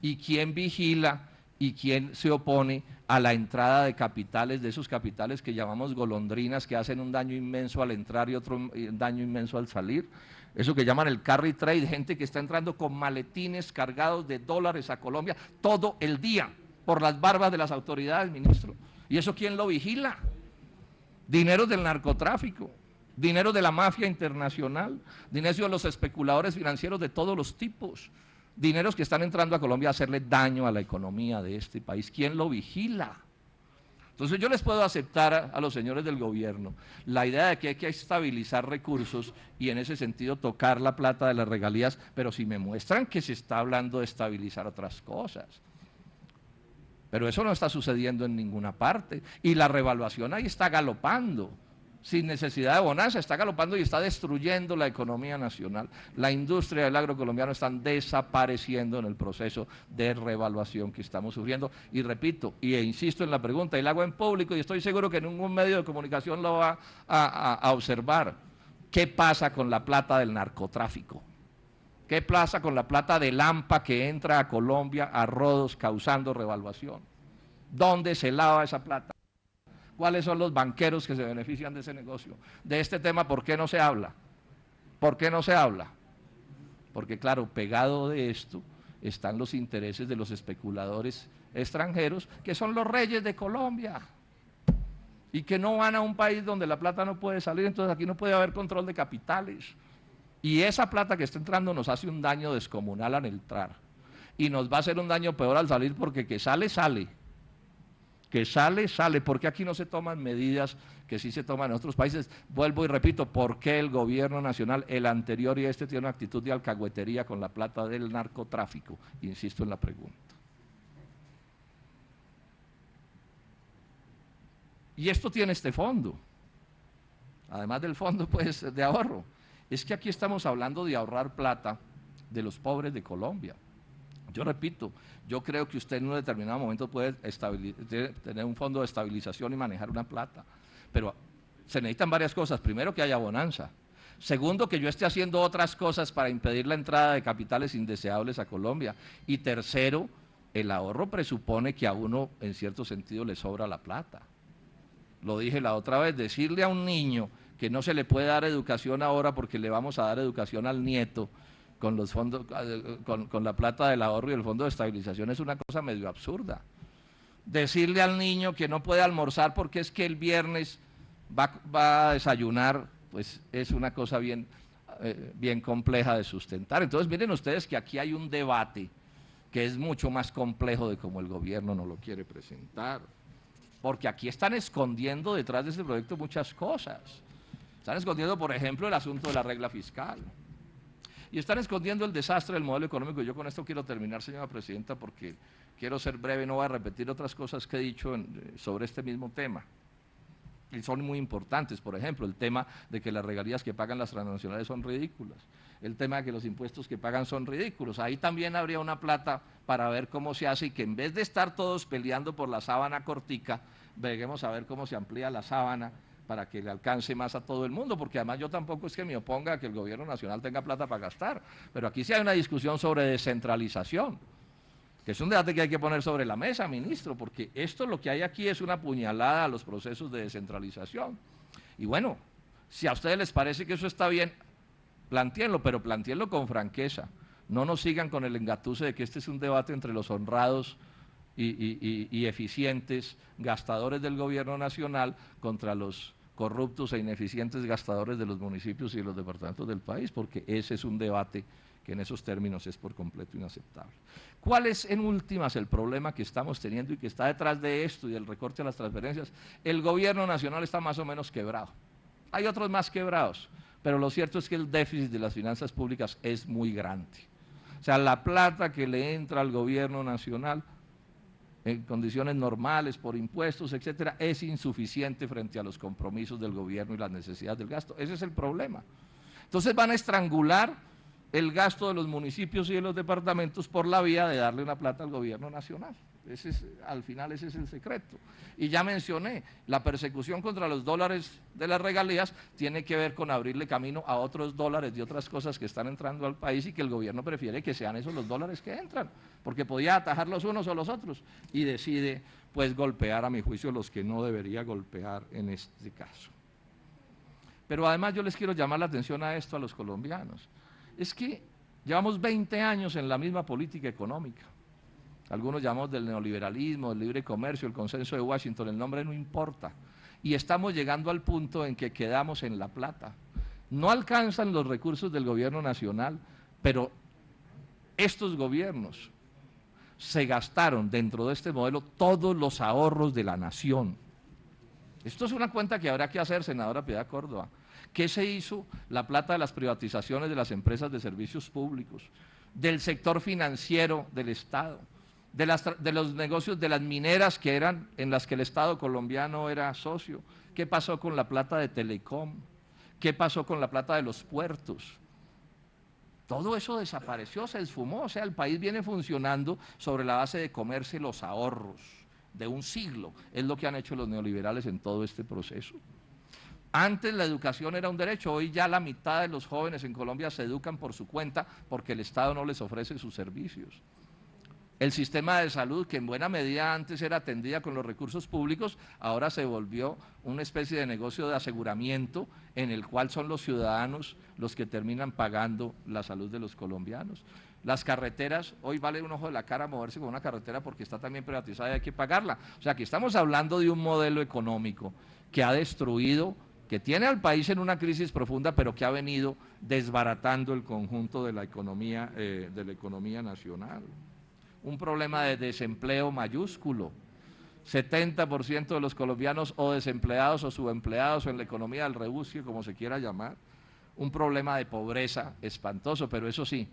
¿Y quién vigila y quién se opone a la entrada de capitales, de esos capitales que llamamos golondrinas, que hacen un daño inmenso al entrar y otro daño inmenso al salir? Eso que llaman el carry trade, gente que está entrando con maletines cargados de dólares a Colombia todo el día, por las barbas de las autoridades, ministro. ¿Y eso quién lo vigila? Dineros del narcotráfico, dinero de la mafia internacional, dinero de los especuladores financieros de todos los tipos, dineros que están entrando a Colombia a hacerle daño a la economía de este país. ¿Quién lo vigila? Entonces yo les puedo aceptar a los señores del gobierno la idea de que hay que estabilizar recursos y en ese sentido tocar la plata de las regalías, pero si me muestran que se está hablando de estabilizar otras cosas. Pero eso no está sucediendo en ninguna parte y la revaluación ahí está galopando. Sin necesidad de bonanza, está galopando y está destruyendo la economía nacional. La industria del agro colombiano están desapareciendo en el proceso de revaluación que estamos sufriendo. Y repito, e insisto en la pregunta, y la hago en público, y estoy seguro que ningún medio de comunicación lo va a observar. ¿Qué pasa con la plata del narcotráfico? ¿Qué pasa con la plata del AMPA que entra a Colombia a rodos causando revaluación? ¿Dónde se lava esa plata? ¿Cuáles son los banqueros que se benefician de ese negocio? De este tema, ¿por qué no se habla? ¿Por qué no se habla? Porque claro, pegado de esto están los intereses de los especuladores extranjeros, que son los reyes de Colombia, y que no van a un país donde la plata no puede salir, entonces aquí no puede haber control de capitales. Y esa plata que está entrando nos hace un daño descomunal al entrar, y nos va a hacer un daño peor al salir, porque que sale, sale. Que sale, sale, porque aquí no se toman medidas que sí se toman en otros países. Vuelvo y repito, ¿por qué el gobierno nacional, el anterior y este, tiene una actitud de alcahuetería con la plata del narcotráfico? Insisto en la pregunta. Y esto tiene este fondo, además del fondo pues de ahorro, es que aquí estamos hablando de ahorrar plata de los pobres de Colombia. Yo repito, yo creo que usted en un determinado momento puede tener un fondo de estabilización y manejar una plata, pero se necesitan varias cosas. Primero, que haya bonanza. Segundo, que yo esté haciendo otras cosas para impedir la entrada de capitales indeseables a Colombia. Y tercero, el ahorro presupone que a uno, en cierto sentido, le sobra la plata. Lo dije la otra vez, decirle a un niño que no se le puede dar educación ahora porque le vamos a dar educación al nieto, con los fondos, con la plata del ahorro y el fondo de estabilización, es una cosa medio absurda. Decirle al niño que no puede almorzar porque es que el viernes va a desayunar, pues es una cosa bien compleja de sustentar. Entonces miren ustedes que aquí hay un debate que es mucho más complejo de como el gobierno no lo quiere presentar, porque aquí están escondiendo detrás de este proyecto muchas cosas. Están escondiendo, por ejemplo, el asunto de la regla fiscal. Y están escondiendo el desastre del modelo económico. Yo con esto quiero terminar, señora presidenta, porque quiero ser breve, no voy a repetir otras cosas que he dicho sobre este mismo tema. Y son muy importantes, por ejemplo, el tema de que las regalías que pagan las transnacionales son ridículas, el tema de que los impuestos que pagan son ridículos. Ahí también habría una plata para ver cómo se hace y que en vez de estar todos peleando por la sábana cortica, veamos a ver cómo se amplía la sábana para que le alcance más a todo el mundo, porque además yo tampoco es que me oponga a que el gobierno nacional tenga plata para gastar, pero aquí sí hay una discusión sobre descentralización, que es un debate que hay que poner sobre la mesa, ministro, porque esto lo que hay aquí es una puñalada a los procesos de descentralización. Y bueno, si a ustedes les parece que eso está bien, plantéenlo, pero plantéenlo con franqueza, no nos sigan con el engatuse de que este es un debate entre los honrados y eficientes gastadores del gobierno nacional contra los corruptos e ineficientes gastadores de los municipios y de los departamentos del país, porque ese es un debate que en esos términos es por completo inaceptable. ¿Cuál es en últimas el problema que estamos teniendo y que está detrás de esto y del recorte a las transferencias? El gobierno nacional está más o menos quebrado. Hay otros más quebrados, pero lo cierto es que el déficit de las finanzas públicas es muy grande. O sea, la plata que le entra al gobierno nacional en condiciones normales, por impuestos, etcétera, es insuficiente frente a los compromisos del gobierno y las necesidades del gasto. Ese es el problema. Entonces van a estrangular el gasto de los municipios y de los departamentos por la vía de darle una plata al gobierno nacional. Al final ese es el secreto. Y ya mencioné, la persecución contra los dólares de las regalías tiene que ver con abrirle camino a otros dólares y otras cosas que están entrando al país y que el gobierno prefiere que sean esos los dólares que entran, porque podía atajar los unos o los otros y decide pues golpear, a mi juicio, los que no debería golpear en este caso. Pero además yo les quiero llamar la atención a esto a los colombianos. Es que llevamos 20 años en la misma política económica. Algunos llamamos del neoliberalismo, del libre comercio, el consenso de Washington, el nombre no importa. Y estamos llegando al punto en que quedamos en la plata. No alcanzan los recursos del gobierno nacional, pero estos gobiernos se gastaron dentro de este modelo todos los ahorros de la nación. Esto es una cuenta que habrá que hacer, senadora Piedad Córdoba. ¿Qué se hizo? La plata de las privatizaciones de las empresas de servicios públicos, del sector financiero del Estado, de los negocios de las mineras que eran en las que el Estado colombiano era socio. ¿Qué pasó con la plata de Telecom? ¿Qué pasó con la plata de los puertos? Todo eso desapareció, se esfumó, o sea, el país viene funcionando sobre la base de comerse los ahorros de un siglo, es lo que han hecho los neoliberales en todo este proceso. Antes la educación era un derecho, hoy ya la mitad de los jóvenes en Colombia se educan por su cuenta porque el Estado no les ofrece sus servicios. El sistema de salud, que en buena medida antes era atendida con los recursos públicos, ahora se volvió una especie de negocio de aseguramiento en el cual son los ciudadanos los que terminan pagando la salud de los colombianos. Las carreteras, hoy vale un ojo de la cara moverse con una carretera porque está también privatizada y hay que pagarla. O sea, que estamos hablando de un modelo económico que ha destruido, que tiene al país en una crisis profunda, pero que ha venido desbaratando el conjunto de la economía nacional. Un problema de desempleo mayúsculo, 70% de los colombianos o desempleados o subempleados o en la economía del rebusque, como se quiera llamar, un problema de pobreza espantoso, pero eso sí,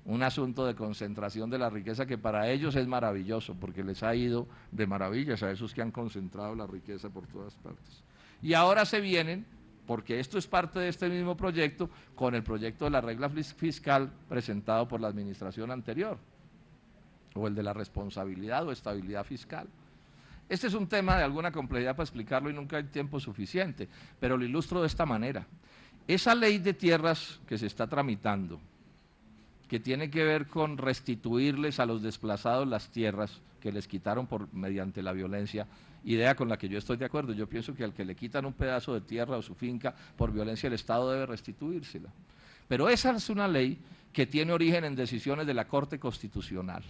un asunto de concentración de la riqueza que para ellos es maravilloso, porque les ha ido de maravillas a esos que han concentrado la riqueza por todas partes. Y ahora se vienen, porque esto es parte de este mismo proyecto, con el proyecto de la regla fiscal presentado por la administración anterior, o el de la responsabilidad o estabilidad fiscal. Este es un tema de alguna complejidad para explicarlo y nunca hay tiempo suficiente, pero lo ilustro de esta manera. Esa ley de tierras que se está tramitando, que tiene que ver con restituirles a los desplazados las tierras que les quitaron mediante la violencia, idea con la que yo estoy de acuerdo. Yo pienso que al que le quitan un pedazo de tierra o su finca por violencia, el Estado debe restituírsela. Pero esa es una ley que tiene origen en decisiones de la Corte Constitucional.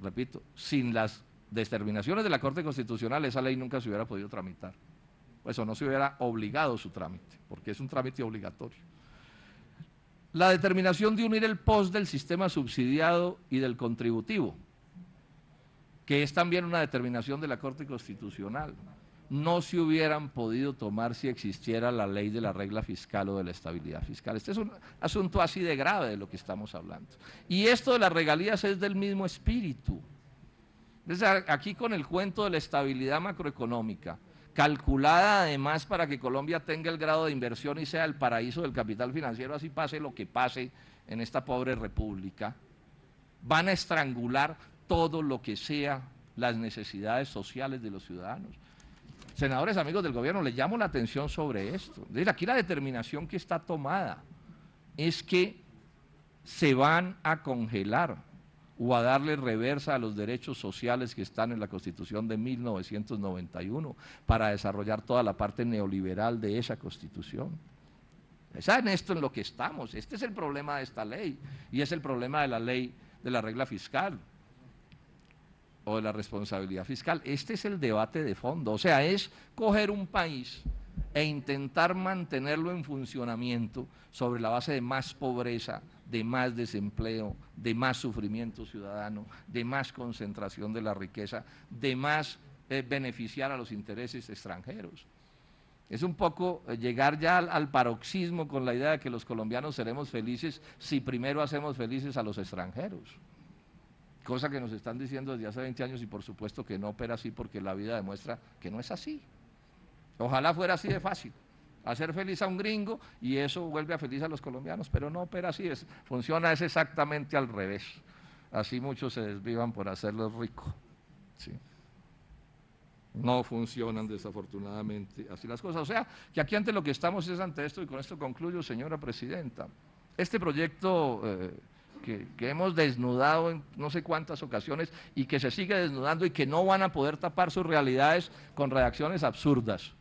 Repito, sin las determinaciones de la Corte Constitucional esa ley nunca se hubiera podido tramitar. Eso no se hubiera obligado su trámite, porque es un trámite obligatorio. La determinación de unir el POS del sistema subsidiado y del contributivo, que es también una determinación de la Corte Constitucional, no se hubieran podido tomar si existiera la ley de la regla fiscal o de la estabilidad fiscal. Este es un asunto así de grave de lo que estamos hablando. Y esto de las regalías es del mismo espíritu. Entonces, aquí con el cuento de la estabilidad macroeconómica, calculada además para que Colombia tenga el grado de inversión y sea el paraíso del capital financiero, así pase lo que pase en esta pobre república, van a estrangular todo lo que sea las necesidades sociales de los ciudadanos. Senadores, amigos del gobierno, les llamo la atención sobre esto. Aquí la determinación que está tomada es que se van a congelar o a darle reversa a los derechos sociales que están en la Constitución de 1991 para desarrollar toda la parte neoliberal de esa Constitución. ¿Saben esto en lo que estamos? Este es el problema de esta ley y es el problema de la ley de la regla fiscal o de la responsabilidad fiscal. Este es el debate de fondo, o sea, es coger un país e intentar mantenerlo en funcionamiento sobre la base de más pobreza, de más desempleo, de más sufrimiento ciudadano, de más concentración de la riqueza, de más beneficiar a los intereses extranjeros. Es un poco llegar ya al paroxismo con la idea de que los colombianos seremos felices si primero hacemos felices a los extranjeros. Cosa que nos están diciendo desde hace 20 años y por supuesto que no opera así porque la vida demuestra que no es así. Ojalá fuera así de fácil, hacer feliz a un gringo y eso vuelve a feliz a los colombianos, pero no opera así, funciona exactamente al revés. así muchos se desvivan por hacerlos ricos. ¿Sí? No funcionan desafortunadamente así las cosas. O sea, que aquí ante lo que estamos es ante esto, y con esto concluyo, señora presidenta. Este proyecto que hemos desnudado en no sé cuántas ocasiones y que se sigue desnudando y que no van a poder tapar sus realidades con redacciones absurdas.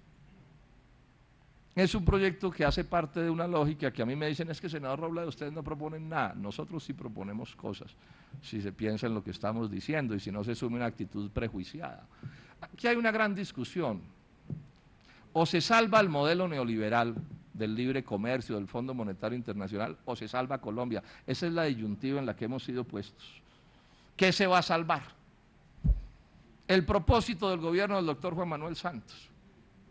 Es un proyecto que hace parte de una lógica que a mí me dicen es que, senador Robledo, ustedes no proponen nada. Nosotros sí proponemos cosas, si se piensa en lo que estamos diciendo y si no se asume una actitud prejuiciada. Aquí hay una gran discusión. O se salva el modelo neoliberal del libre comercio, del Fondo Monetario Internacional, o se salva Colombia. Esa es la disyuntiva en la que hemos sido puestos. ¿Qué se va a salvar? El propósito del gobierno del doctor Juan Manuel Santos,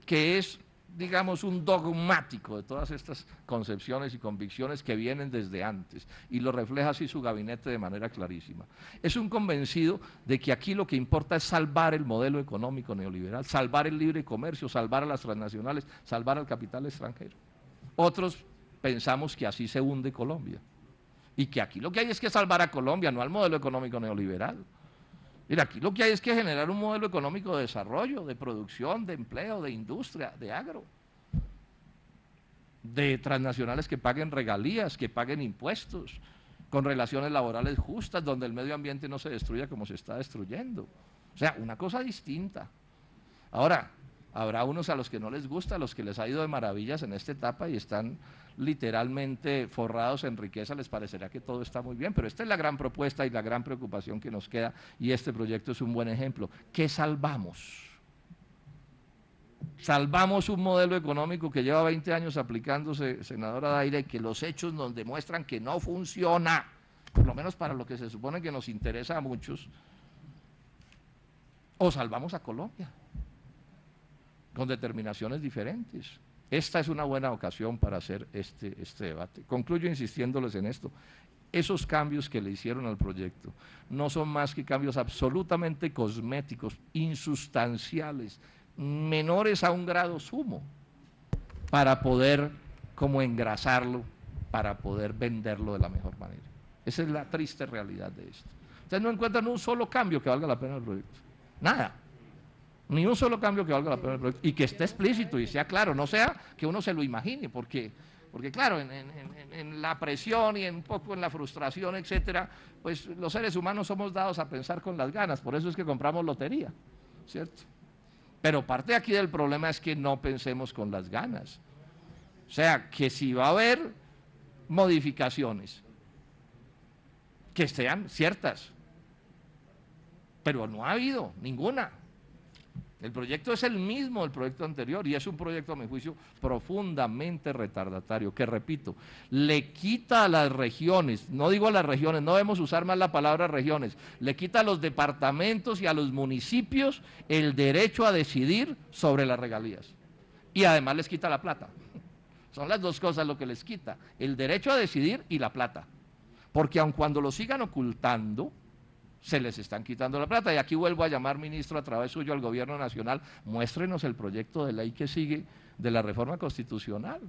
que es, digamos, un dogmático de todas estas concepciones y convicciones que vienen desde antes, y lo refleja así su gabinete de manera clarísima. Es un convencido de que aquí lo que importa es salvar el modelo económico neoliberal, salvar el libre comercio, salvar a las transnacionales, salvar al capital extranjero. Otros pensamos que así se hunde Colombia, y que aquí lo que hay es que salvar a Colombia, no al modelo económico neoliberal. Mira, aquí lo que hay es que generar un modelo económico de desarrollo, de producción, de empleo, de industria, de agro, de transnacionales que paguen regalías, que paguen impuestos, con relaciones laborales justas, donde el medio ambiente no se destruya como se está destruyendo. O sea, una cosa distinta. Ahora, habrá unos a los que no les gusta, a los que les ha ido de maravillas en esta etapa y están literalmente forrados en riqueza, les parecerá que todo está muy bien, pero esta es la gran propuesta y la gran preocupación que nos queda, y este proyecto es un buen ejemplo. ¿Qué salvamos? Salvamos un modelo económico que lleva 20 años aplicándose, senadora Daira, y que los hechos nos demuestran que no funciona, por lo menos para lo que se supone que nos interesa a muchos, o salvamos a Colombia con determinaciones diferentes. Esta es una buena ocasión para hacer este debate. Concluyo insistiéndoles en esto. Esos cambios que le hicieron al proyecto no son más que cambios absolutamente cosméticos, insustanciales, menores a un grado sumo, para poder como engrasarlo, para poder venderlo de la mejor manera. Esa es la triste realidad de esto. Ustedes no encuentran un solo cambio que valga la pena el proyecto. Nada. Ni un solo cambio que valga la pena el proyecto, y que esté explícito y sea claro, no sea que uno se lo imagine, porque claro, en la presión y un poco en la frustración, etcétera, pues los seres humanos somos dados a pensar con las ganas, por eso es que compramos lotería, ¿cierto? Pero parte aquí del problema es que no pensemos con las ganas. O sea, que si va a haber modificaciones, que sean ciertas, pero no ha habido ninguna. El proyecto es el mismo del proyecto anterior y es un proyecto, a mi juicio, profundamente retardatario, que repito, le quita a las regiones, no digo a las regiones, no debemos usar más la palabra regiones, le quita a los departamentos y a los municipios el derecho a decidir sobre las regalías. Y además les quita la plata. Son las dos cosas lo que les quita, el derecho a decidir y la plata. Porque aun cuando lo sigan ocultando, se les están quitando la plata. Y aquí vuelvo a llamar, ministro, a través suyo al gobierno nacional, muéstrenos el proyecto de ley que sigue de la reforma constitucional.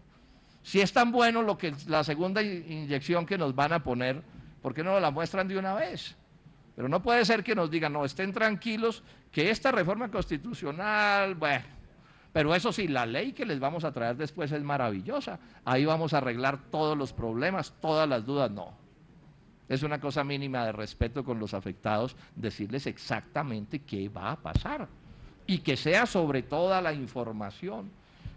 Si es tan bueno lo que la segunda inyección que nos van a poner, ¿por qué no la muestran de una vez? Pero no puede ser que nos digan, no, estén tranquilos, que esta reforma constitucional, bueno, pero eso sí, la ley que les vamos a traer después es maravillosa, ahí vamos a arreglar todos los problemas, todas las dudas, no. Es una cosa mínima de respeto con los afectados decirles exactamente qué va a pasar y que sea sobre toda la información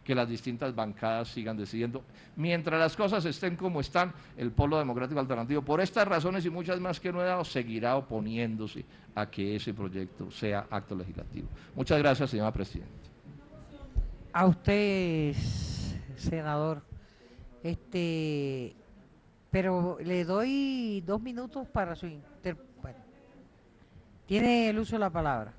que las distintas bancadas sigan decidiendo. Mientras las cosas estén como están, el Polo Democrático Alternativo, por estas razones y muchas más que no he dado, seguirá oponiéndose a que ese proyecto sea acto legislativo. Muchas gracias, señora Presidenta. A usted, senador, pero le doy 2 minutos para su bueno, tiene el uso de la palabra.